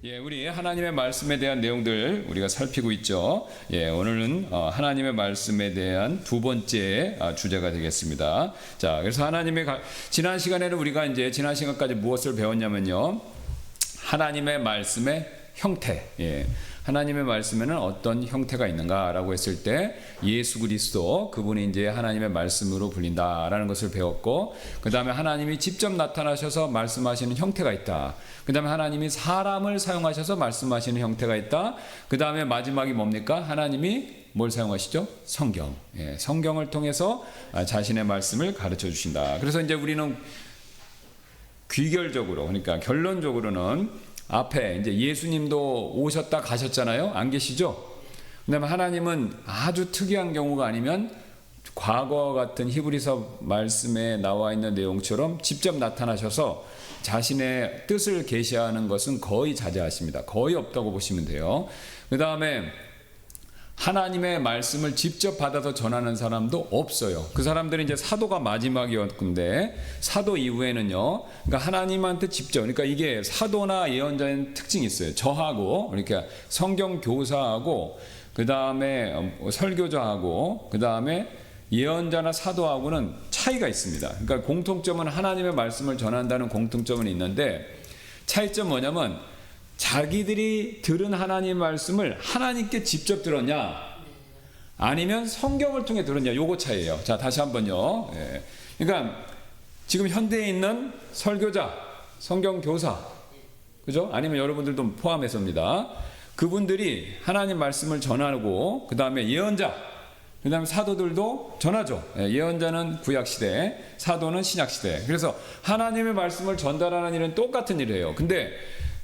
우리 하나님의 말씀에 대한 내용들 우리가 살피고 있죠. 오늘은 하나님의 말씀에 대한 두 번째 주제가 되겠습니다. 자, 그래서 지난 시간에는 우리가 이제 지난 시간까지 무엇을 배웠냐면요. 하나님의 말씀의 형태. 하나님의 말씀에는 어떤 형태가 있는가라고 했을 때 예수 그리스도 그분이 이제 하나님의 말씀으로 불린다라는 것을 배웠고, 그 다음에 하나님이 직접 나타나셔서 말씀하시는 형태가 있다. 그 다음에 하나님이 사람을 사용하셔서 말씀하시는 형태가 있다. 그 다음에 마지막이 뭡니까? 하나님이 뭘 사용하시죠? 성경. 성경을 통해서 자신의 말씀을 가르쳐 주신다. 그래서 이제 우리는 귀결적으로, 그러니까 결론적으로는 앞에 이제 예수님도 오셨다 가셨잖아요. 안 계시죠? 그다음에 하나님은 아주 특이한 경우가 아니면 과거와 같은 히브리서 말씀에 나와 있는 내용처럼 직접 나타나셔서 자신의 뜻을 계시하는 것은 거의 자제하십니다. 거의 없다고 보시면 돼요. 그다음에 하나님의 말씀을 직접 받아서 전하는 사람도 없어요. 그 사람들은 이제 사도가 마지막이었는데, 사도 이후에는요, 그러니까 하나님한테 직접, 그러니까 이게 사도나 예언자의 특징이 있어요. 저하고, 그러니까 성경 교사하고, 그 다음에 설교자하고, 그 다음에 예언자나 사도하고는 차이가 있습니다. 그러니까 공통점은 하나님의 말씀을 전한다는 공통점은 있는데, 차이점 뭐냐면 자기들이 들은 하나님 말씀을 하나님께 직접 들었냐, 아니면 성경을 통해 들었냐, 요거 차이예요. 자, 다시 한번요. 그러니까 지금 현대에 있는 설교자, 성경 교사, 그죠? 아니면 여러분들도 포함해서입니다. 그분들이 하나님 말씀을 전하고, 그 다음에 예언자, 그 다음에 사도들도 전하죠. 예언자는 구약시대, 사도는 신약시대. 그래서 하나님의 말씀을 전달하는 일은 똑같은 일이에요. 근데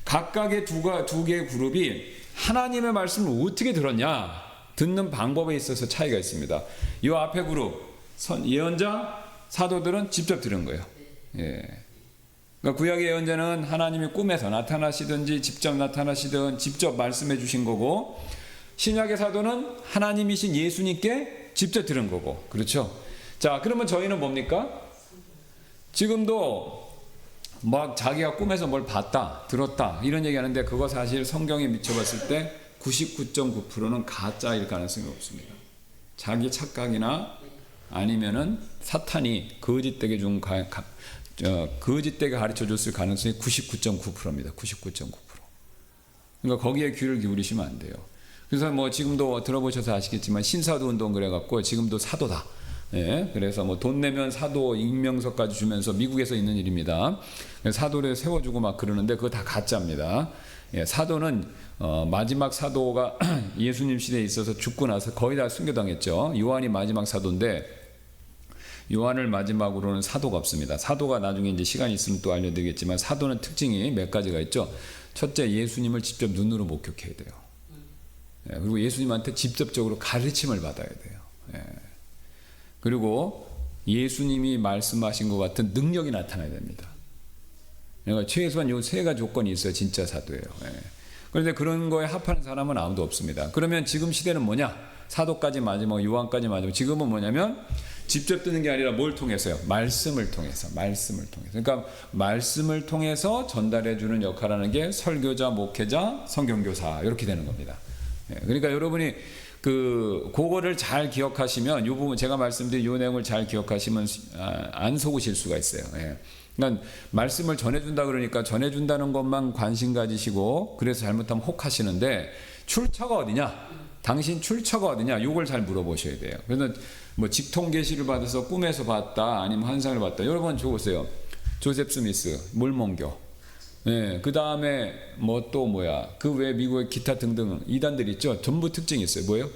각각의 두 개의 그룹이 하나님의 말씀을 어떻게 들었냐, 듣는 방법에 있어서 차이가 있습니다. 이 앞에 그룹, 예언자, 사도들은 직접 들은 거예요. 그러니까 구약의 예언자는 하나님이 꿈에서 나타나시든지 직접 나타나시든 직접 말씀해 주신 거고, 신약의 사도는 하나님이신 예수님께 직접 들은 거고, 그렇죠? 자, 그러면 저희는 뭡니까? 지금도 막 자기가 꿈에서 뭘 봤다, 들었다 이런 얘기하는데, 그거 사실 성경에 미쳐봤을 때 99.9%는 가짜일 가능성이 없습니다. 자기 착각이나 아니면은 사탄이 거짓되게 거짓되게 가르쳐 줬을 가능성이 99.9%입니다. 99.9%. 그러니까 거기에 귀를 기울이시면 안 돼요. 그래서 뭐 지금도 들어보셔서 아시겠지만 신사도 운동 그래갖고 지금도 사도다. 그래서 뭐 돈 내면 사도 익명서까지 주면서 미국에서 있는 일입니다. 사도를 세워주고 막 그러는데 그거 다 가짜입니다. 사도는 마지막 사도가 예수님 시대에 있어서 죽고 나서 거의 다 순교당했죠. 요한이 마지막 사도인데, 요한을 마지막으로는 사도가 없습니다. 사도가 나중에 이제 시간이 있으면 또 알려드리겠지만, 사도는 특징이 몇 가지가 있죠. 첫째, 예수님을 직접 눈으로 목격해야 돼요. 그리고 예수님한테 직접적으로 가르침을 받아야 돼요. 그리고 예수님이 말씀하신 것 같은 능력이 나타나야 됩니다. 그러니까 최소한 요 세 가지 조건이 있어야 진짜 사도예요. 그런데 그런 거에 합하는 사람은 아무도 없습니다. 그러면 지금 시대는 뭐냐? 사도까지 마지막, 요한까지 마지막. 지금은 뭐냐면 직접 듣는 게 아니라 뭘 통해서요? 말씀을 통해서. 그러니까 말씀을 통해서 전달해 주는 역할을 하는 게 설교자, 목회자, 성경교사, 이렇게 되는 겁니다. 그러니까 여러분이 그거를 잘 기억하시면, 이 부분 제가 말씀드린 이 내용을 잘 기억하시면 안 속으실 수가 있어요. 그러니까 말씀을 전해준다 그러니까 전해준다는 것만 관심 가지시고, 그래서 잘못하면 혹하시는데, 출처가 어디냐? 당신 출처가 어디냐? 이걸 잘 물어보셔야 돼요. 그래서 뭐 직통 계시를 받아서 꿈에서 봤다, 아니면 환상을 봤다. 여러분 보세요. 조셉 스미스, 몰몬교. 그 다음에 뭐 또 뭐야, 그 외 미국의 기타 등등 이단들 있죠. 전부 특징이 있어요. 뭐예요?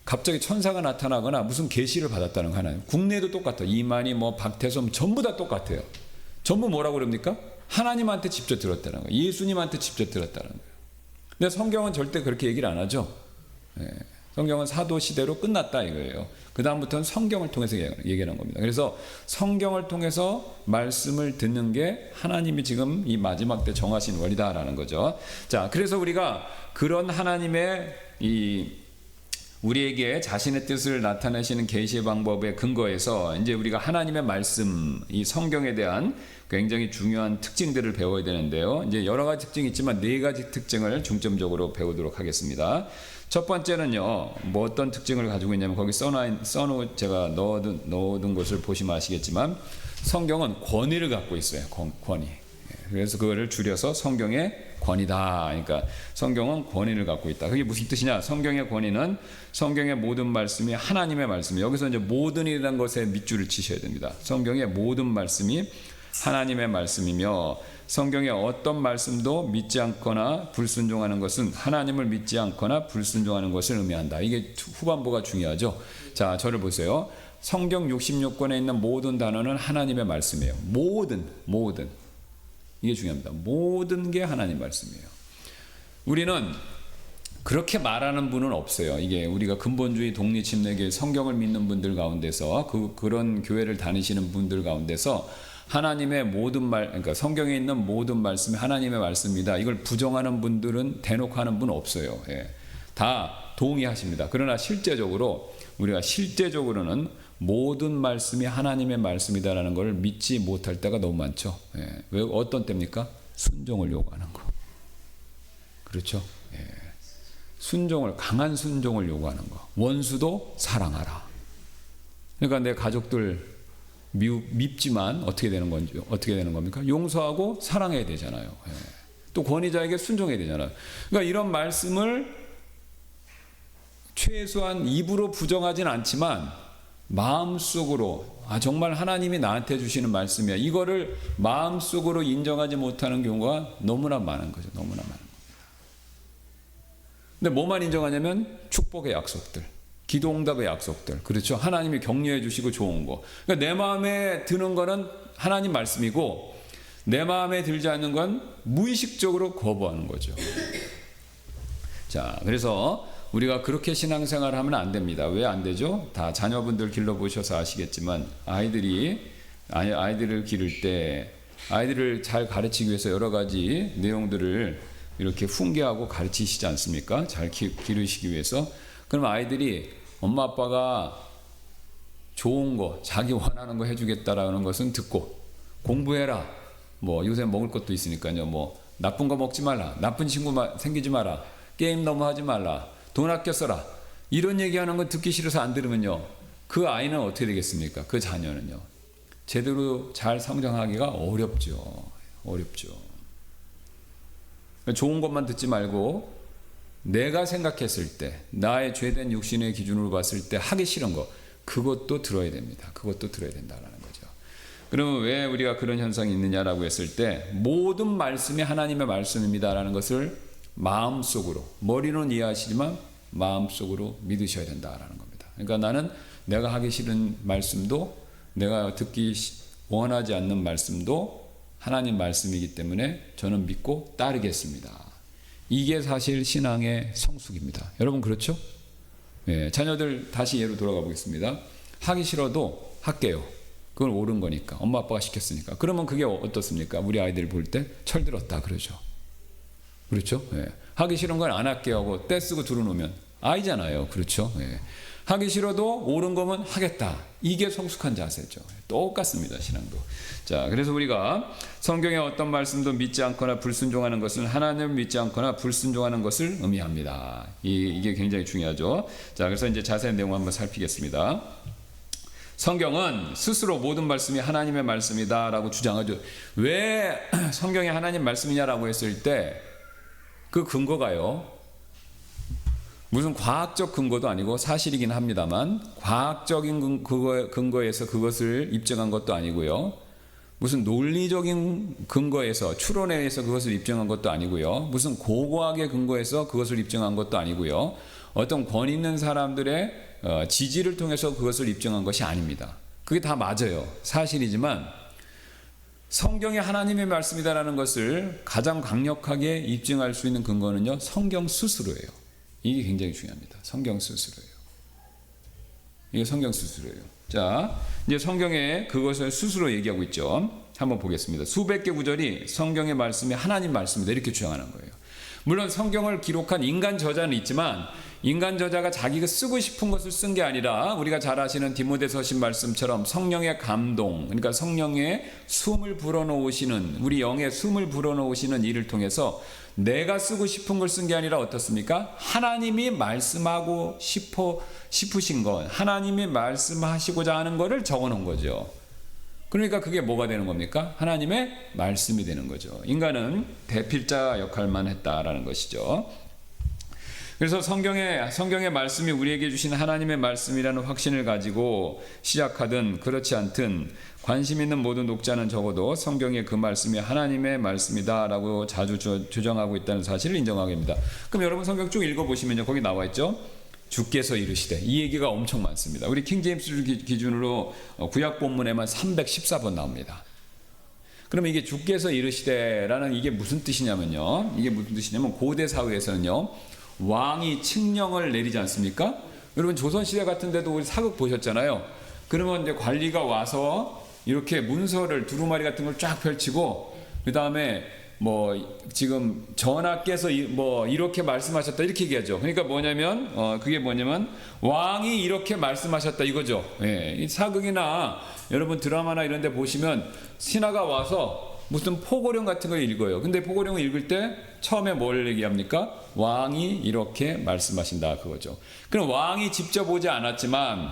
갑자기 천사가 나타나거나 무슨 계시를 받았다는 거 하나요. 국내도 똑같아요. 이만희, 뭐 박태솜 전부 다 똑같아요. 전부 뭐라고 그럽니까? 하나님한테 직접 들었다는 거예요. 예수님한테 직접 들었다는 거예요. 근데 성경은 절대 그렇게 얘기를 안 하죠. 성경은 사도 시대로 끝났다 이거예요. 그 다음부터는 성경을 통해서 얘기하는 겁니다. 그래서 성경을 통해서 말씀을 듣는 게 하나님이 지금 이 마지막 때 정하신 원리다라는 거죠. 자, 그래서 우리가 그런 하나님의 이 우리에게 자신의 뜻을 나타내시는 계시의 방법에 근거해서 이제 우리가 하나님의 말씀, 이 성경에 대한 굉장히 중요한 특징들을 배워야 되는데요. 이제 여러 가지 특징이 있지만 네 가지 특징을 중점적으로 배우도록 하겠습니다. 첫 번째는요, 뭐 어떤 특징을 가지고 있냐면 거기 제가 넣어둔 것을 보시면 아시겠지만 성경은 권위를 갖고 있어요. 권위. 그래서 그거를 줄여서 성경의 권위다. 그러니까 성경은 권위를 갖고 있다. 그게 무슨 뜻이냐? 성경의 권위는 성경의 모든 말씀이 하나님의 말씀이에요. 여기서 이제 모든이라는 것에 밑줄을 치셔야 됩니다. 성경의 모든 말씀이 하나님의 말씀이며 성경의 어떤 말씀도 믿지 않거나 불순종하는 것은 하나님을 믿지 않거나 불순종하는 것을 의미한다. 이게 후반부가 중요하죠. 자, 저를 보세요. 성경 66권에 있는 모든 단어는 하나님의 말씀이에요. 모든. 이게 중요합니다. 모든 게 하나님 말씀이에요. 우리는 그렇게 말하는 분은 없어요. 이게 우리가 근본주의 독립침례교회 성경을 믿는 분들 가운데서 그런 교회를 다니시는 분들 가운데서 하나님의 그러니까 성경에 있는 모든 말씀이 하나님의 말씀이다. 이걸 부정하는 분들은 대놓고 하는 분 없어요. 예. 다 동의하십니다. 그러나 실제적으로는 모든 말씀이 하나님의 말씀이다라는 걸 믿지 못할 때가 너무 많죠. 예. 왜 어떤 때입니까? 순종을 요구하는 거. 그렇죠? 예. 강한 순종을 요구하는 거. 원수도 사랑하라. 그러니까 내 가족들 밉지만 어떻게 되는 겁니까? 용서하고 사랑해야 되잖아요. 예. 또 권위자에게 순종해야 되잖아요. 그러니까 이런 말씀을 최소한 입으로 부정하진 않지만 마음속으로 정말 하나님이 나한테 주시는 말씀이야. 이거를 마음속으로 인정하지 못하는 경우가 너무나 많은 거죠. 너무나 많은 겁니다. 근데 뭐만 인정하냐면 축복의 약속들, 기도응답의 약속들, 그렇죠? 하나님이 격려해 주시고 좋은 거. 그러니까 내 마음에 드는 거는 하나님 말씀이고 내 마음에 들지 않는 건 무의식적으로 거부하는 거죠. 자, 그래서 우리가 그렇게 신앙생활을 하면 안 됩니다. 왜 안 되죠? 다 자녀분들 길러보셔서 아시겠지만 아이들을 기를 때 아이들을 잘 가르치기 위해서 여러 가지 내용들을 이렇게 훈계하고 가르치시지 않습니까? 잘 기르시기 위해서. 그럼 아이들이 엄마 아빠가 좋은 거, 자기 원하는 거 해주겠다라는 것은 듣고 공부해라. 뭐 요새 먹을 것도 있으니까요. 뭐 나쁜 거 먹지 말라. 나쁜 친구 생기지 마라. 게임 너무 하지 말라. 돈 아껴 써라. 이런 얘기하는 거 듣기 싫어서 안 들으면요. 그 아이는 어떻게 되겠습니까? 그 자녀는요. 제대로 잘 성장하기가 어렵죠. 좋은 것만 듣지 말고 내가 생각했을 때 나의 죄된 육신의 기준으로 봤을 때 하기 싫은 거 그것도 들어야 됩니다. 그것도 들어야 된다는 거죠. 그러면 왜 우리가 그런 현상이 있느냐라고 했을 때 모든 말씀이 하나님의 말씀입니다라는 것을 마음속으로, 머리는 이해하시지만 마음속으로 믿으셔야 된다라는 겁니다. 그러니까 나는 내가 하기 싫은 말씀도 내가 듣기 원하지 않는 말씀도 하나님 말씀이기 때문에 저는 믿고 따르겠습니다. 이게 사실 신앙의 성숙입니다. 여러분 그렇죠? 예, 자녀들 다시 예로 돌아가 보겠습니다. 하기 싫어도 할게요. 그건 옳은 거니까. 엄마 아빠가 시켰으니까. 그러면 그게 어떻습니까? 우리 아이들 볼 때 철들었다 그러죠. 그렇죠? 예. 하기 싫은 건 안 할게요 하고 떼쓰고 들어놓으면 아이잖아요. 그렇죠? 예. 하기 싫어도 옳은 거면 하겠다. 이게 성숙한 자세죠. 똑같습니다. 신앙도. 자, 그래서 우리가 성경의 어떤 말씀도 믿지 않거나 불순종하는 것은 하나님을 믿지 않거나 불순종하는 것을 의미합니다. 이게 굉장히 중요하죠. 자, 그래서 이제 자세한 내용 한번 살피겠습니다. 성경은 스스로 모든 말씀이 하나님의 말씀이다라고 주장하죠. 왜 성경이 하나님 말씀이냐라고 했을 때 그 근거가요. 무슨 과학적 근거도 아니고 사실이긴 합니다만 과학적인 근거에서 그것을 입증한 것도 아니고요. 무슨 논리적인 근거에서 추론에 의해서 그것을 입증한 것도 아니고요. 무슨 고고학의 근거에서 그것을 입증한 것도 아니고요. 어떤 권위 있는 사람들의 지지를 통해서 그것을 입증한 것이 아닙니다. 그게 다 맞아요. 사실이지만 성경이 하나님의 말씀이다라는 것을 가장 강력하게 입증할 수 있는 근거는요. 성경 스스로예요. 이게 굉장히 중요합니다. 성경 스스로예요. 이게 성경 스스로예요. 자, 이제 성경에 그것을 스스로 얘기하고 있죠. 한번 보겠습니다. 수백 개 구절이 성경의 말씀이 하나님 말씀이다 이렇게 주장하는 거예요. 물론 성경을 기록한 인간 저자는 있지만 인간 저자가 자기가 쓰고 싶은 것을 쓴 게 아니라 우리가 잘 아시는 디모데서신 말씀처럼 성령의 감동, 그러니까 성령의 숨을 불어넣으시는, 우리 영의 숨을 불어넣으시는 일을 통해서 내가 쓰고 싶은 걸 쓴 게 아니라 어떻습니까? 하나님이 말씀하고 싶으신 것, 하나님이 말씀하시고자 하는 것을 적어놓은 거죠. 그러니까 그게 뭐가 되는 겁니까? 하나님의 말씀이 되는 거죠. 인간은 대필자 역할만 했다라는 것이죠. 그래서 성경의 말씀이 우리에게 주신 하나님의 말씀이라는 확신을 가지고 시작하든 그렇지 않든 관심 있는 모든 독자는 적어도 성경의 그 말씀이 하나님의 말씀이다라고 자주 주장하고 있다는 사실을 인정하게 됩니다. 그럼 여러분 성경 쭉 읽어보시면요, 거기 나와 있죠. 주께서 이르시되, 이 얘기가 엄청 많습니다. 우리 킹제임스 기준으로 구약 본문에만 314번 나옵니다. 그러면 이게 주께서 이르시되라는 이게 무슨 뜻이냐면요, 고대 사회에서는요, 왕이 칙령을 내리지 않습니까? 여러분 조선시대 같은 데도 우리 사극 보셨잖아요. 그러면 이제 관리가 와서 이렇게 문서를 두루마리 같은 걸 쫙 펼치고, 그 다음에 뭐 지금 전하께서 뭐 이렇게 말씀하셨다 이렇게 얘기하죠. 그러니까 뭐냐면 그게 뭐냐면 왕이 이렇게 말씀하셨다 이거죠. 예, 이 사극이나 여러분 드라마나 이런 데 보시면 신하가 와서 무슨 포고령 같은 걸 읽어요. 근데 포고령을 읽을 때 처음에 뭘 얘기합니까? 왕이 이렇게 말씀하신다 그거죠. 그럼 왕이 직접 오지 않았지만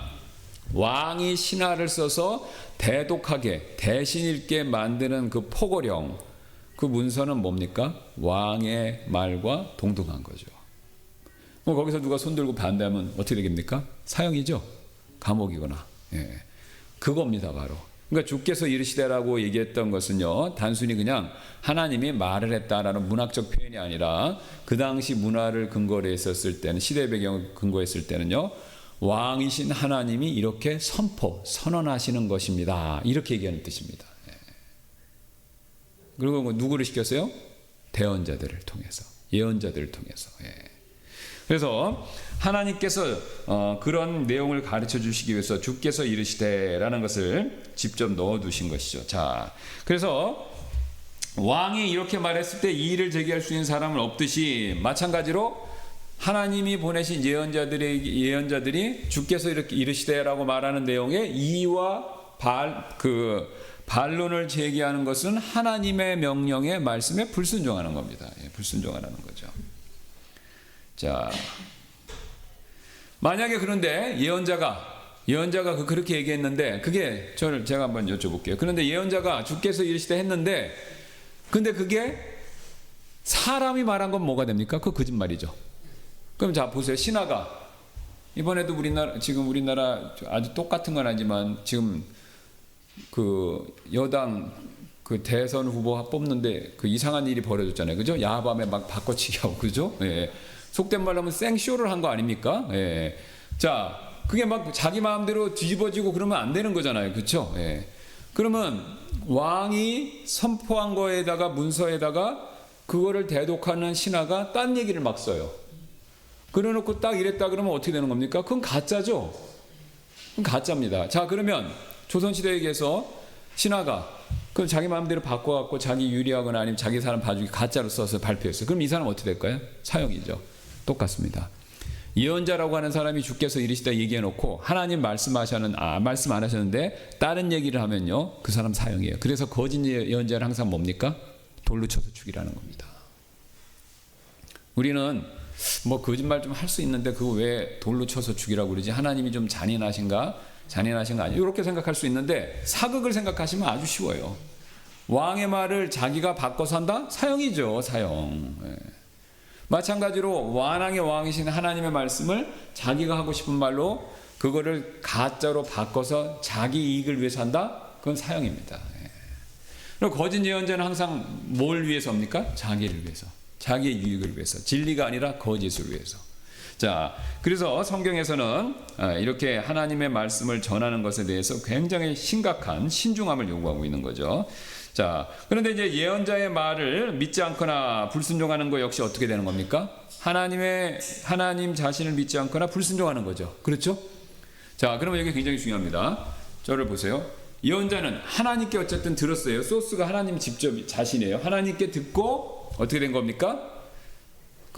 왕이 신하를 써서 대독하게 대신 읽게 만드는 그 포고령, 그 문서는 뭡니까? 왕의 말과 동등한 거죠. 그럼 거기서 누가 손들고 반대하면 어떻게 되겠습니까? 사형이죠. 감옥이거나. 예. 그겁니다 바로. 그러니까 주께서 이르시되라고 얘기했던 것은요, 단순히 그냥 하나님이 말을 했다라는 문학적 표현이 아니라 그 당시 문화를 근거로 했었을 때는, 시대 배경을 근거했을 때는요, 왕이신 하나님이 이렇게 선언하시는 것입니다. 이렇게 얘기하는 뜻입니다. 그리고 누구를 시켰어요? 대언자들을 통해서, 예언자들을 통해서. 그래서 하나님께서 그런 내용을 가르쳐 주시기 위해서 주께서 이르시되라는 것을 직접 넣어 두신 것이죠. 자, 그래서 왕이 이렇게 말했을 때 이의를 제기할 수 있는 사람은 없듯이, 마찬가지로 하나님이 보내신 예언자들이 주께서 이렇게 이르시되라고 말하는 내용에 이의와 반론을 제기하는 것은 하나님의 명령에 말씀에 불순종하는 겁니다. 불순종하는 거죠. 자, 만약에 그런데 예언자가 그렇게 얘기했는데, 그게 제가 한번 여쭤볼게요. 그런데 예언자가 주께서 이르시되 했는데, 근데 그게 사람이 말한 건 뭐가 됩니까? 그거 거짓말이죠. 그럼 자 보세요. 신하가 이번에도 우리나라 아주 똑같은 건 아니지만 지금 그 여당 그 대선 후보 뽑는데 그 이상한 일이 벌어졌잖아요. 그죠? 야밤에 막 바꿔치기 하고, 그죠? 예. 속된 말로 하면 생쇼를 한 거 아닙니까? 예. 자, 그게 막 자기 마음대로 뒤집어지고 그러면 안 되는 거잖아요. 그렇죠? 예. 그러면 왕이 선포한 거에다가 문서에다가 그거를 대독하는 신하가 딴 얘기를 막 써요. 그래놓고 딱 이랬다 그러면 어떻게 되는 겁니까? 그건 가짜죠. 그건 가짜입니다. 자, 그러면 조선시대에서 신하가 그걸 자기 마음대로 바꿔갖고 자기 유리하거나 아니면 자기 사람 봐주기 가짜로 써서 발표했어요. 그럼 이 사람 어떻게 될까요? 사형이죠. 똑같습니다. 예언자라고 하는 사람이 주께서 이르시다 얘기해놓고 하나님 말씀 안 하셨는데 다른 얘기를 하면요, 그 사람 사형이에요. 그래서 거짓 예언자는 항상 뭡니까? 돌로 쳐서 죽이라는 겁니다. 우리는 뭐 거짓말 좀 할 수 있는데 그거 왜 돌로 쳐서 죽이라고 그러지? 하나님이 좀 잔인하신가 아니에요? 이렇게 생각할 수 있는데 사극을 생각하시면 아주 쉬워요. 왕의 말을 자기가 바꿔서 한다? 사형이죠. 사형. 예. 마찬가지로 완왕의 왕이신 하나님의 말씀을 자기가 하고 싶은 말로 그거를 가짜로 바꿔서 자기 이익을 위해서 한다? 그건 사형입니다. 예. 그리고 거짓 예언자는 항상 뭘 위해서 합니까? 자기를 위해서, 자기의 유익을 위해서, 진리가 아니라 거짓을 위해서. 자, 그래서 성경에서는 이렇게 하나님의 말씀을 전하는 것에 대해서 굉장히 심각한 신중함을 요구하고 있는 거죠. 자, 그런데 이제 예언자의 말을 믿지 않거나 불순종하는 거 역시 어떻게 되는 겁니까? 하나님 자신을 믿지 않거나 불순종하는 거죠. 그렇죠? 자, 그러면 여기 굉장히 중요합니다. 저를 보세요. 예언자는 하나님께 어쨌든 들었어요. 소스가 하나님 직접 자신이에요. 하나님께 듣고 어떻게 된 겁니까?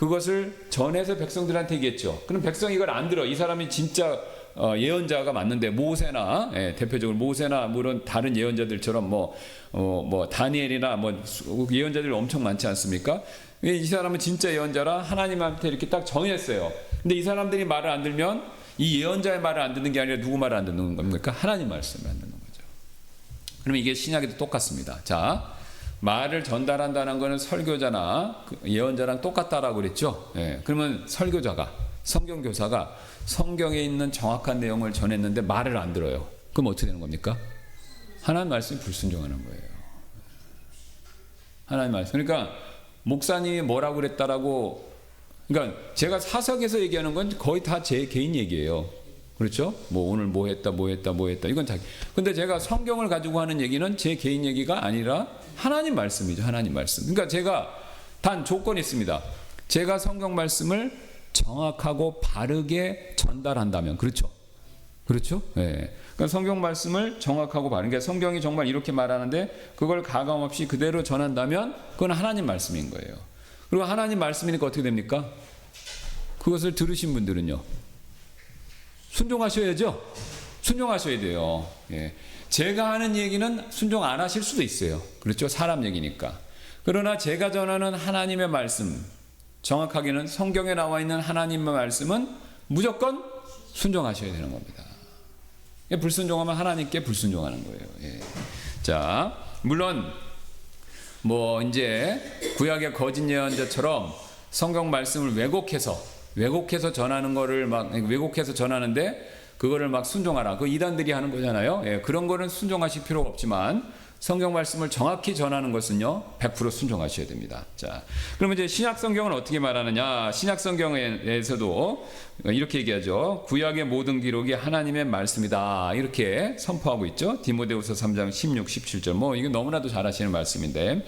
그것을 전해서 백성들한테 얘기했죠. 그럼 백성이 이걸 안 들어. 이 사람이 진짜 예언자가 맞는데 모세나 대표적으로 모세나 물론 다른 예언자들처럼 뭐 다니엘이나 뭐 예언자들이 엄청 많지 않습니까? 이 사람은 진짜 예언자라 하나님한테 이렇게 딱 정했어요. 근데 이 사람들이 말을 안 들면 이 예언자의 말을 안 듣는 게 아니라 누구 말을 안 듣는 겁니까? 하나님 말씀을 안 듣는 거죠. 그러면 이게 신약에도 똑같습니다. 자, 말을 전달한다는 것은 설교자나 예언자랑 똑같다라고 그랬죠. 그러면 설교자가 성경교사가 성경에 있는 정확한 내용을 전했는데 말을 안 들어요. 그럼 어떻게 되는 겁니까? 하나님 말씀이 불순종하는 거예요. 하나님 말씀. 그러니까 목사님이 뭐라고 그랬다라고, 그러니까 제가 사석에서 얘기하는 건 거의 다 제 개인 얘기예요. 그렇죠? 뭐 오늘 뭐 했다 이건 자기. 근데 제가 성경을 가지고 하는 얘기는 제 개인 얘기가 아니라 하나님 말씀이죠. 하나님 말씀. 그러니까 제가 단 조건이 있습니다. 제가 성경 말씀을 정확하고 바르게 전달한다면, 그렇죠? 그렇죠? 네. 그러니까 성경 말씀을 정확하고 바르게, 그러니까 성경이 정말 이렇게 말하는데 그걸 가감 없이 그대로 전한다면 그건 하나님 말씀인 거예요. 그리고 하나님 말씀이니까 어떻게 됩니까? 그것을 들으신 분들은요, 순종하셔야죠. 순종하셔야 돼요. 예. 제가 하는 얘기는 순종 안 하실 수도 있어요. 그렇죠? 사람 얘기니까. 그러나 제가 전하는 하나님의 말씀, 정확하게는 성경에 나와 있는 하나님의 말씀은 무조건 순종하셔야 되는 겁니다. 불순종하면 하나님께 불순종하는 거예요. 예. 자, 물론 뭐 이제 구약의 거짓 예언자처럼 성경 말씀을 왜곡해서 전하는 거를 막 왜곡해서 전하는데 그거를 막 순종하라. 그 이단들이 하는 거잖아요. 예, 그런 거는 순종하실 필요가 없지만 성경 말씀을 정확히 전하는 것은요 100% 순종하셔야 됩니다. 자, 그러면 이제 신약 성경은 어떻게 말하느냐? 신약 성경에서도 이렇게 얘기하죠. 구약의 모든 기록이 하나님의 말씀이다. 이렇게 선포하고 있죠. 디모데후서 3장 16, 17절. 뭐 이거 너무나도 잘 아시는 말씀인데,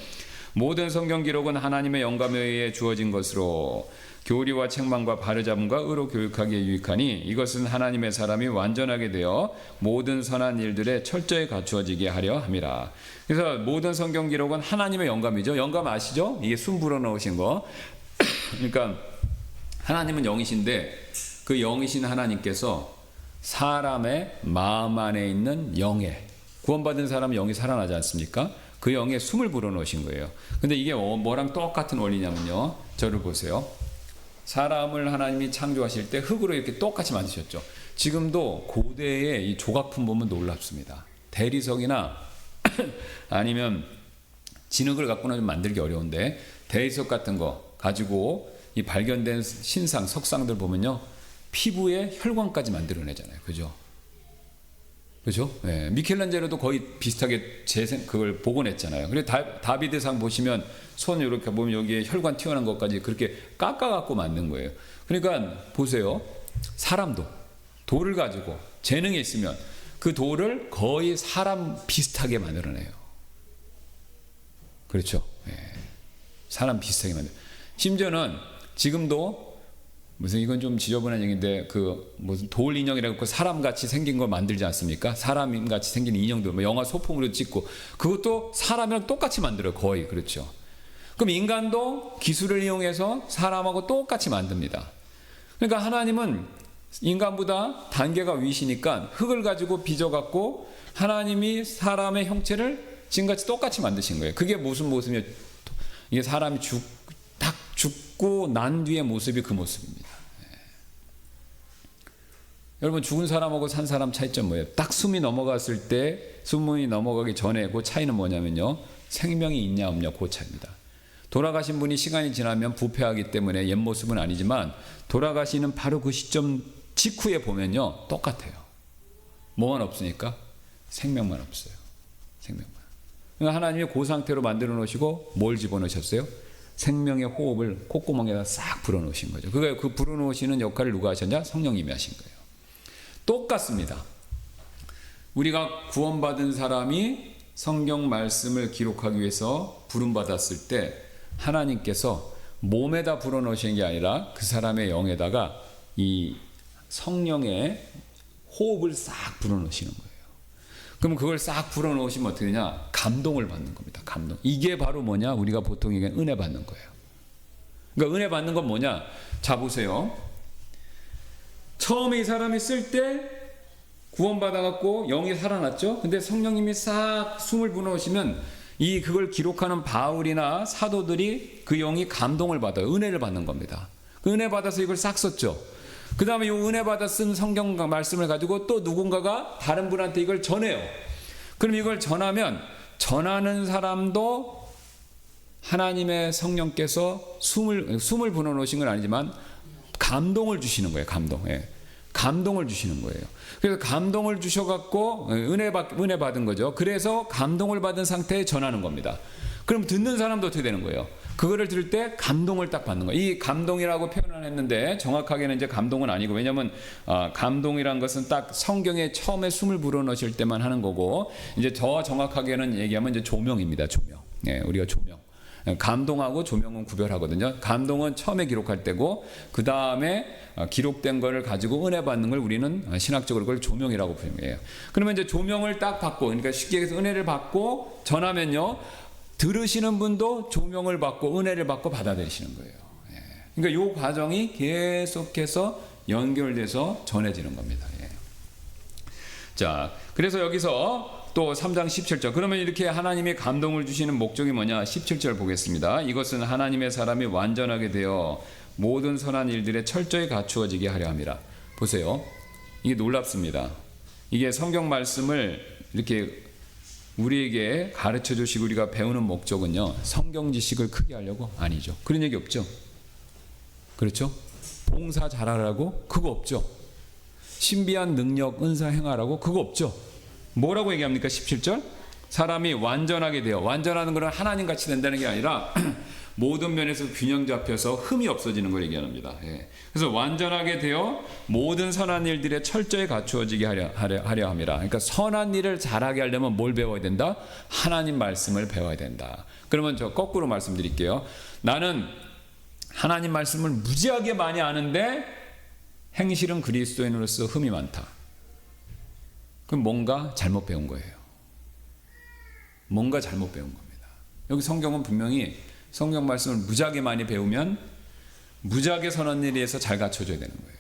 모든 성경 기록은 하나님의 영감에 의해 주어진 것으로 교리와 책망과 바르잡음과 의로 교육하기에 유익하니 이것은 하나님의 사람이 완전하게 되어 모든 선한 일들에 철저히 갖추어지게 하려 함이라. 그래서 모든 성경 기록은 하나님의 영감이죠. 영감 아시죠? 이게 숨 불어넣으신 거. 그러니까 하나님은 영이신데 그 영이신 하나님께서 사람의 마음 안에 있는 영에, 구원받은 사람은 영이 살아나지 않습니까? 그 영에 숨을 불어넣으신 거예요. 근데 이게 뭐랑 똑같은 원리냐면요, 저를 보세요. 사람을 하나님이 창조하실 때 흙으로 이렇게 똑같이 만드셨죠. 지금도 고대의 이 조각품 보면 놀랍습니다. 대리석이나 아니면 진흙을 갖고는 좀 만들기 어려운데 대리석 같은 거 가지고 이 발견된 신상, 석상들 보면요, 피부에 혈관까지 만들어내잖아요. 그죠? 그죠? 네. 미켈란젤로도 거의 비슷하게 그걸 복원했잖아요. 그리고 다비드상 보시면 손 이렇게 보면 여기에 혈관 튀어나온 것까지 그렇게 깎아갖고 만든 거예요. 그러니까 보세요. 사람도 돌을 가지고 재능이 있으면 그 돌을 거의 사람 비슷하게 만들어내요. 그렇죠? 네. 사람 비슷하게 만들어요. 심지어는 지금도 무슨 이건 좀 지저분한 얘기인데 그 무슨 돌 인형이라고 그 사람같이 생긴 거 만들지 않습니까? 사람같이 생긴 인형들 뭐 영화 소품으로 찍고 그것도 사람이랑 똑같이 만들어요. 거의. 그렇죠. 그럼 인간도 기술을 이용해서 사람하고 똑같이 만듭니다. 그러니까 하나님은 인간보다 단계가 위시니까 흙을 가지고 빚어갖고 하나님이 사람의 형체를 지금같이 똑같이 만드신 거예요. 그게 무슨 모습이에요? 이게 사람이 딱 죽고 난 뒤의 모습이 그 모습입니다. 여러분, 죽은 사람하고 산 사람 차이점 뭐예요? 딱 숨이 넘어갔을 때, 숨이 넘어가기 전에 그 차이는 뭐냐면요, 생명이 있냐 없냐 그 차이입니다. 돌아가신 분이 시간이 지나면 부패하기 때문에 옛 모습은 아니지만 돌아가시는 바로 그 시점 직후에 보면요 똑같아요. 뭐만 없으니까? 생명만 없어요. 생명만. 그러니까 하나님이 그 상태로 만들어 놓으시고 뭘 집어넣으셨어요? 생명의 호흡을 콧구멍에다 싹 불어넣으신 거죠. 그 불어넣으시는 역할을 누가 하셨냐? 성령님이 하신 거예요. 똑같습니다. 우리가 구원받은 사람이 성경 말씀을 기록하기 위해서 부름받았을 때 하나님께서 몸에다 불어넣으신 게 아니라 그 사람의 영에다가 이 성령의 호흡을 싹 불어넣으시는 거예요. 그럼 그걸 싹 불어넣으시면 어떻게 되냐? 감동을 받는 겁니다. 감동. 이게 바로 뭐냐? 우리가 보통 얘기하는 은혜 받는 거예요. 그러니까 은혜 받는 건 뭐냐? 자 보세요. 처음에 이 사람이 쓸 때 구원받아갖고 영이 살아났죠. 근데 성령님이 싹 숨을 불어넣으시면 그걸 기록하는 바울이나 사도들이 그 영이 감동을 받아요. 은혜를 받는 겁니다. 그 은혜 받아서 이걸 싹 썼죠. 그 다음에 이 은혜 받아 쓴 성경 말씀을 가지고 또 누군가가 다른 분한테 이걸 전해요. 그럼 이걸 전하면 전하는 사람도 하나님의 성령께서 숨을 불어넣으신 건 아니지만 감동을 주시는 거예요. 감동을 주시는 거예요. 그래서 감동을 주셔갖고 은혜 받은 거죠. 그래서 감동을 받은 상태에 전하는 겁니다. 그럼 듣는 사람도 어떻게 되는 거예요? 그거를 들을 때 감동을 딱 받는 거예요. 이 감동이라고 표현을 했는데 정확하게는 이제 감동은 아니고, 왜냐하면 감동이란 것은 딱 성경에 처음에 숨을 불어넣으실 때만 하는 거고, 이제 더 정확하게는 얘기하면 이제 조명입니다. 조명. 우리가 조명. 감동하고 조명은 구별하거든요. 감동은 처음에 기록할 때고, 그 다음에 기록된 거를 가지고 은혜 받는 걸 우리는 신학적으로 그걸 조명이라고 표현해요. 그러면 이제 조명을 딱 받고, 그러니까 쉽게 얘기해서 은혜를 받고 전하면요, 들으시는 분도 조명을 받고 은혜를 받고 받아들이시는 거예요. 그러니까 이 과정이 계속해서 연결돼서 전해지는 겁니다. 자, 그래서 여기서 또 3장 17절. 그러면 이렇게 하나님이 감동을 주시는 목적이 뭐냐? 17절 보겠습니다. 이것은 하나님의 사람이 완전하게 되어 모든 선한 일들에 철저히 갖추어지게 하려 함이라. 보세요. 이게 놀랍습니다. 이게 성경 말씀을 이렇게 우리에게 가르쳐 주시고 우리가 배우는 목적은요, 성경 지식을 크게 하려고? 아니죠. 그런 얘기 없죠. 그렇죠? 봉사 잘하라고? 그거 없죠. 신비한 능력, 은사 행하라고? 그거 없죠. 뭐라고 얘기합니까? 17절? 사람이 완전하게 되어, 완전하는 것은 하나님같이 된다는 게 아니라 모든 면에서 균형 잡혀서 흠이 없어지는 걸 얘기합니다. 그래서 완전하게 되어 모든 선한 일들에 철저히 갖추어지게 하려 함이라. 그러니까 선한 일을 잘하게 하려면 뭘 배워야 된다? 하나님 말씀을 배워야 된다. 그러면 저 거꾸로 말씀드릴게요. 나는 하나님 말씀을 무지하게 많이 아는데 행실은 그리스도인으로서 흠이 많다. 그럼 뭔가 잘못 배운 거예요. 뭔가 잘못 배운 겁니다. 여기 성경은 분명히 성경 말씀을 무지하게 많이 배우면 무지하게 선한 일에서 잘 갖춰져야 되는 거예요.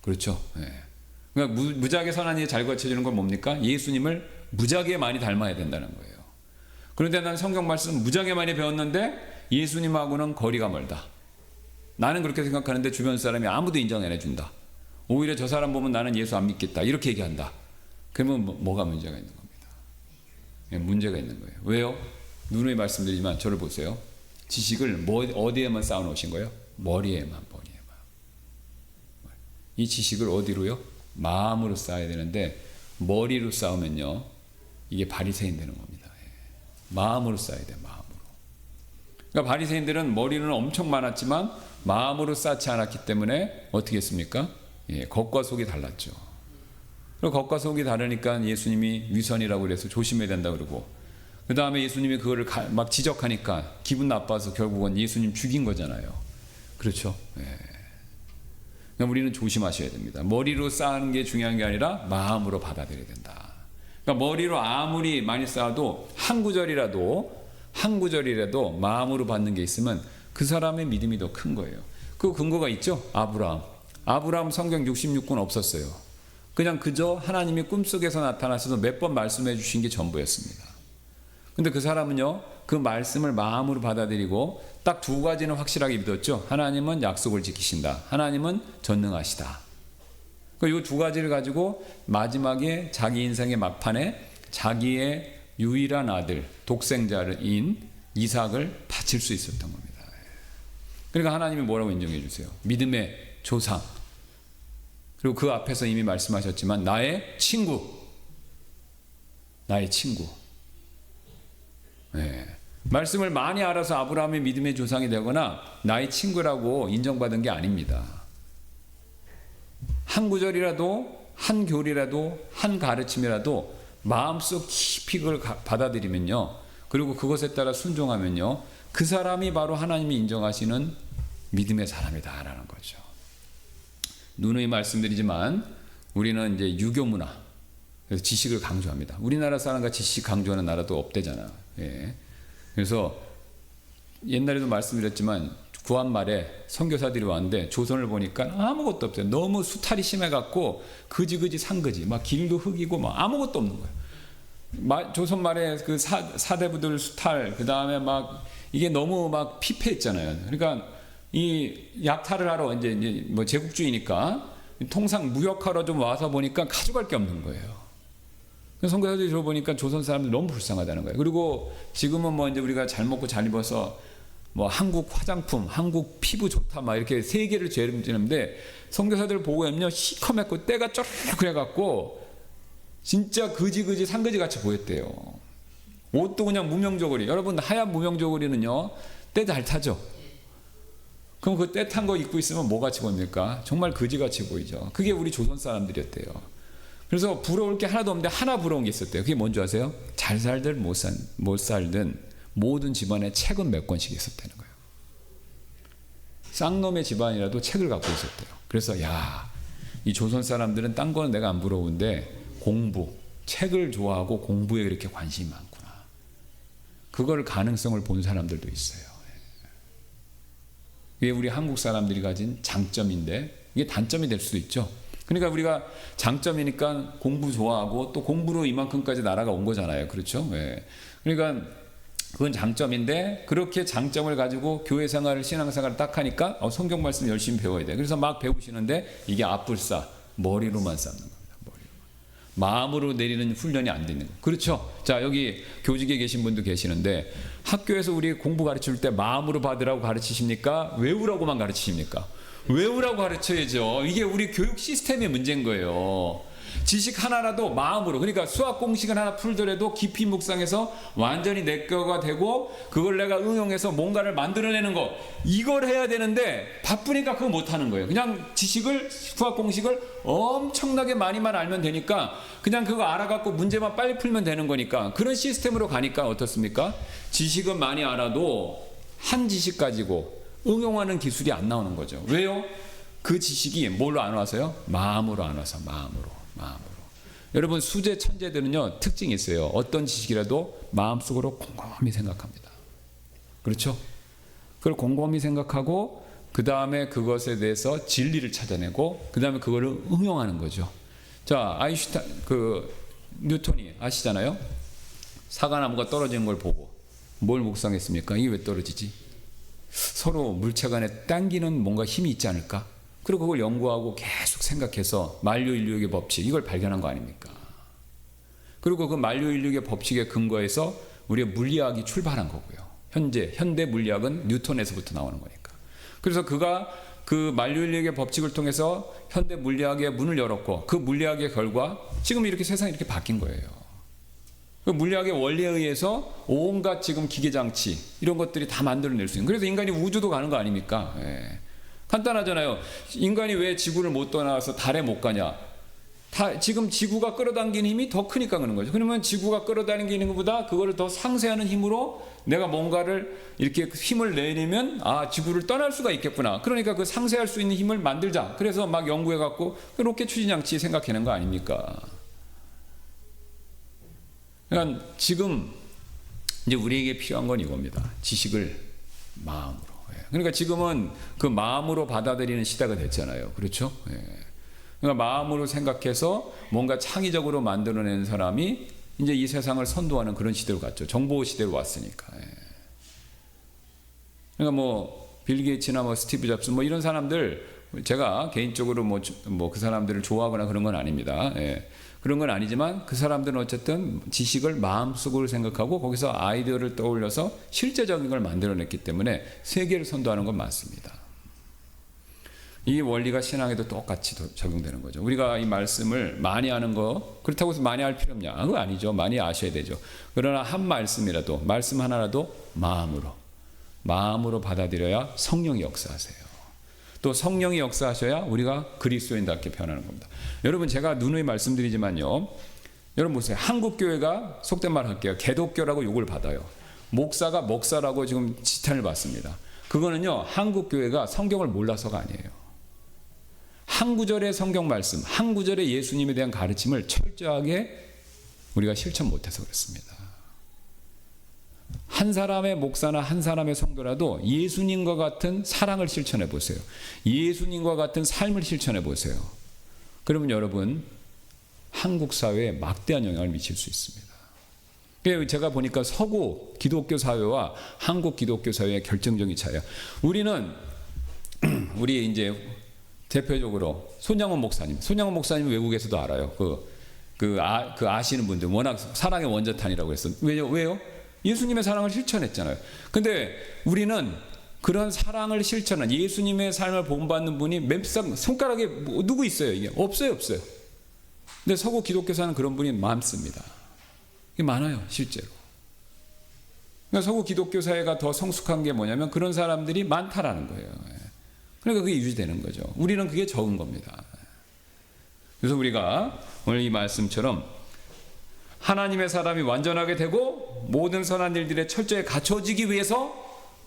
그렇죠? 그러니까 무지하게 선한 일이 잘 갖춰지는 건 뭡니까? 예수님을 무지하게 많이 닮아야 된다는 거예요. 그런데 난 성경 말씀 무지하게 많이 배웠는데 예수님하고는 거리가 멀다. 나는 그렇게 생각하는데 주변 사람이 아무도 인정 안 해준다. 오히려 저 사람 보면 나는 예수 안 믿겠다. 이렇게 얘기한다. 그러면 뭐가 문제가 있는 겁니다. 문제가 있는 거예요. 왜요? 누누이 말씀드리지만 저를 보세요. 지식을 어디에만 쌓아놓으신 거예요? 머리에만. 이 지식을 어디로요? 마음으로 쌓아야 되는데 머리로 쌓으면요, 이게 바리새인 되는 겁니다. 마음으로 쌓아야 돼요. 마음으로. 그러니까 바리새인들은 머리는 엄청 많았지만 마음으로 쌓지 않았기 때문에 어떻게 했습니까? 겉과 속이 달랐죠. 그리고 겉과 속이 다르니까 예수님이 위선이라고 그래서 조심해야 된다 그러고, 그 다음에 예수님이 그거를 막 지적하니까 기분 나빠서 결국은 예수님 죽인 거잖아요. 그렇죠? 그러니까 우리는 조심하셔야 됩니다. 머리로 쌓는 게 중요한 게 아니라 마음으로 받아들여야 된다. 그러니까 머리로 아무리 많이 쌓아도 한 구절이라도 마음으로 받는 게 있으면 그 사람의 믿음이 더 큰 거예요. 그 근거가 있죠? 아브라함 성경 66권 없었어요. 그냥 그저 하나님이 꿈속에서 나타나셔서 몇 번 말씀해 주신 게 전부였습니다. 근데 그 사람은요, 그 말씀을 마음으로 받아들이고 딱 두 가지는 확실하게 믿었죠. 하나님은 약속을 지키신다. 하나님은 전능하시다. 이 두 가지를 가지고 마지막에 자기 인생의 막판에 자기의 유일한 아들, 독생자인 이삭을 바칠 수 있었던 겁니다. 그러니까 하나님이 뭐라고 인정해 주세요? 믿음의 조상. 그리고 그 앞에서 이미 말씀하셨지만 나의 친구. 말씀을 많이 알아서 아브라함의 믿음의 조상이 되거나 나의 친구라고 인정받은 게 아닙니다. 한 구절이라도, 한 교리라도, 한 가르침이라도 마음속 깊이 그걸 받아들이면요, 그리고 그것에 따라 순종하면요, 그 사람이 바로 하나님이 인정하시는 믿음의 사람이다라는 거죠. 누누이 말씀드리지만 우리는 이제 유교 문화, 그래서 지식을 강조합니다. 우리나라 사람과 지식 강조하는 나라도 없대잖아. 그래서 옛날에도 말씀드렸지만 구한 말에 선교사들이 왔는데 조선을 보니까 아무것도 없어요. 너무 수탈이 심해갖고 그지그지 산거지. 막 길도 흙이고 막 아무것도 없는 거예요. 조선 말에 그 사대부들 수탈, 그 다음에 막 이게 너무 막 피폐했잖아요. 그러니까 이 약탈을 하러 이제 뭐 제국주의니까 통상 무역하러 좀 와서 보니까 가져갈 게 없는 거예요. 선교사들이 들어보니까 조선 사람들 너무 불쌍하다는 거예요. 그리고 지금은 뭐 이제 우리가 잘 먹고 잘 입어서 뭐 한국 화장품, 한국 피부 좋다 막 이렇게 세계를 죄름지는데 선교사들 보고 하면요 시커멓고 때가 쪼르르 그래갖고 진짜 그지그지 산거지 같이 보였대요. 옷도 그냥 무명저고리. 여러분 하얀 무명저고리는요 때 잘 타죠. 그럼 그 때 탄 거 입고 있으면 뭐 같이 보입니까? 정말 그지같이 보이죠. 그게 우리 조선 사람들이었대요. 그래서 부러울 게 하나도 없는데 하나 부러운 게 있었대요. 그게 뭔지 아세요? 잘 살든 못 살든 모든 집안에 책은 몇 권씩 있었다는 거예요. 쌍놈의 집안이라도 책을 갖고 있었대요. 그래서 이 조선 사람들은 딴 거는 내가 안 부러운데 공부, 책을 좋아하고 공부에 이렇게 관심이 많구나. 그걸 가능성을 본 사람들도 있어요. 이게 우리 한국 사람들이 가진 장점인데 이게 단점이 될 수도 있죠. 그러니까 우리가 장점이니까 공부 좋아하고 또 공부로 이만큼까지 나라가 온 거잖아요. 그렇죠? 그러니까 그건 장점인데 그렇게 장점을 가지고 교회 생활을 신앙생활을 딱 하니까 성경 말씀 열심히 배워야 돼. 그래서 막 배우시는데 이게 앞불싸 머리로만 쌓는 겁니다. 마음으로 내리는 훈련이 안 되는 거예요. 그렇죠? 자, 여기 교직에 계신 분도 계시는데 학교에서 우리 공부 가르칠 때 마음으로 받으라고 가르치십니까? 외우라고만 가르치십니까? 외우라고 가르쳐야죠. 이게 우리 교육 시스템의 문제인 거예요. 지식 하나라도 마음으로, 그러니까 수학 공식을 하나 풀더라도 깊이 묵상해서 완전히 내 거가 되고 그걸 내가 응용해서 뭔가를 만들어내는 거, 이걸 해야 되는데 바쁘니까 그거 못하는 거예요. 그냥 지식을, 수학 공식을 엄청나게 많이만 알면 되니까 그냥 그거 알아갖고 문제만 빨리 풀면 되는 거니까 그런 시스템으로 가니까 어떻습니까? 지식은 많이 알아도 한 지식 가지고 응용하는 기술이 안 나오는 거죠. 왜요? 그 지식이 뭘로 안 와서요? 마음으로 안 와서. 마음으로. 여러분 수제 천재들은요 특징이 있어요. 어떤 지식이라도 마음속으로 곰곰이 생각합니다. 그렇죠? 그걸 곰곰이 생각하고 그 다음에 그것에 대해서 진리를 찾아내고 그 다음에 그거를 응용하는 거죠. 자, 뉴턴이 아시잖아요. 사과나무가 떨어지는 걸 보고 뭘 묵상했습니까? 이게 왜 떨어지지? 서로 물체 간에 당기는 뭔가 힘이 있지 않을까? 그리고 그걸 연구하고 계속 생각해서 만류인력의 법칙, 이걸 발견한 거 아닙니까? 그리고 그 만류인력의 법칙에 근거해서 우리의 물리학이 출발한 거고요. 현대 물리학은 뉴턴에서부터 나오는 거니까. 그래서 그가 그 만류인력의 법칙을 통해서 현대 물리학의 문을 열었고 그 물리학의 결과 지금 이렇게 세상이 이렇게 바뀐 거예요. 그 물리학의 원리에 의해서 온갖 지금 기계장치 이런 것들이 다 만들어낼 수 있는. 그래서 인간이 우주도 가는 거 아닙니까? 간단하잖아요. 인간이 왜 지구를 못 떠나서 달에 못 가냐? 지금 지구가 끌어당기는 힘이 더 크니까 그런 거죠. 그러면 지구가 끌어당기는 것보다 그거를 더 상쇄하는 힘으로 내가 뭔가를 이렇게 힘을 내리면 지구를 떠날 수가 있겠구나. 그러니까 그 상쇄할 수 있는 힘을 만들자. 그래서 막 연구해갖고 로켓 추진장치 생각해낸 거 아닙니까? 그러니까 지금 이제 우리에게 필요한 건 이겁니다. 지식을 마음으로. 그러니까 지금은 그 마음으로 받아들이는 시대가 됐잖아요. 그렇죠? 그러니까 마음으로 생각해서 뭔가 창의적으로 만들어내는 사람이 이제 이 세상을 선도하는 그런 시대로 갔죠. 정보 시대로 왔으니까. 그러니까 뭐 빌 게이츠나 뭐 스티브 잡스 뭐 이런 사람들 제가 개인적으로 뭐 그 사람들을 좋아하거나 그런 건 아닙니다. 그런 건 아니지만 그 사람들은 어쨌든 지식을 마음속으로 생각하고 거기서 아이디어를 떠올려서 실제적인 걸 만들어냈기 때문에 세계를 선도하는 건 맞습니다. 이 원리가 신앙에도 똑같이 적용되는 거죠. 우리가 이 말씀을 많이 아는 거 그렇다고 해서 많이 알 필요 없냐? 그거 아니죠. 많이 아셔야 되죠. 그러나 한 말씀이라도 말씀 하나라도 마음으로 받아들여야 성령이 역사하세요. 또 성령이 역사하셔야 우리가 그리스도인답게 변하는 겁니다. 여러분 제가 누누이 말씀드리지만요. 여러분 보세요. 한국교회가 속된 말 할게요. 개독교라고 욕을 받아요. 목사가 목사라고 지금 지탄을 받습니다. 그거는요. 한국교회가 성경을 몰라서가 아니에요. 한 구절의 성경 말씀, 한 구절의 예수님에 대한 가르침을 철저하게 우리가 실천 못해서 그렇습니다. 한 사람의 목사나 한 사람의 성도라도 예수님과 같은 사랑을 실천해 보세요. 예수님과 같은 삶을 실천해 보세요. 그러면 여러분 한국 사회에 막대한 영향을 미칠 수 있습니다. 제가 보니까 서구 기독교 사회와 한국 기독교 사회의 결정적인 차이야. 우리 이제 대표적으로 손양원 목사님 외국에서도 알아요. 아시는 분들 워낙 사랑의 원자탄이라고 했어. 왜요? 예수님의 사랑을 실천했잖아요. 근데 우리는 그런 사랑을 실천한 예수님의 삶을 본받는 분이 맵상 손가락에 누구 있어요? 이게 없어요. 근데 서구 기독교사는 그런 분이 많습니다. 이게 많아요, 실제로. 그러니까 서구 기독교 사회가 더 성숙한 게 뭐냐면 그런 사람들이 많다라는 거예요. 그러니까 그게 유지되는 거죠. 우리는 그게 적은 겁니다. 그래서 우리가 오늘 이 말씀처럼 하나님의 사람이 완전하게 되고 모든 선한 일들에 철저히 갖춰지기 위해서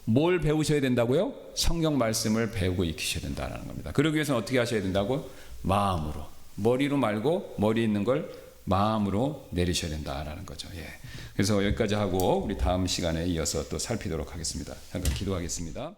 뭘 배우셔야 된다고요? 성경 말씀을 배우고 익히셔야 된다는 겁니다. 그러기 위해서는 어떻게 하셔야 된다고? 마음으로. 머리로 말고 머리에 있는 걸 마음으로 내리셔야 된다라는 거죠. 예. 그래서 여기까지 하고 우리 다음 시간에 이어서 또 살피도록 하겠습니다. 잠깐 기도하겠습니다.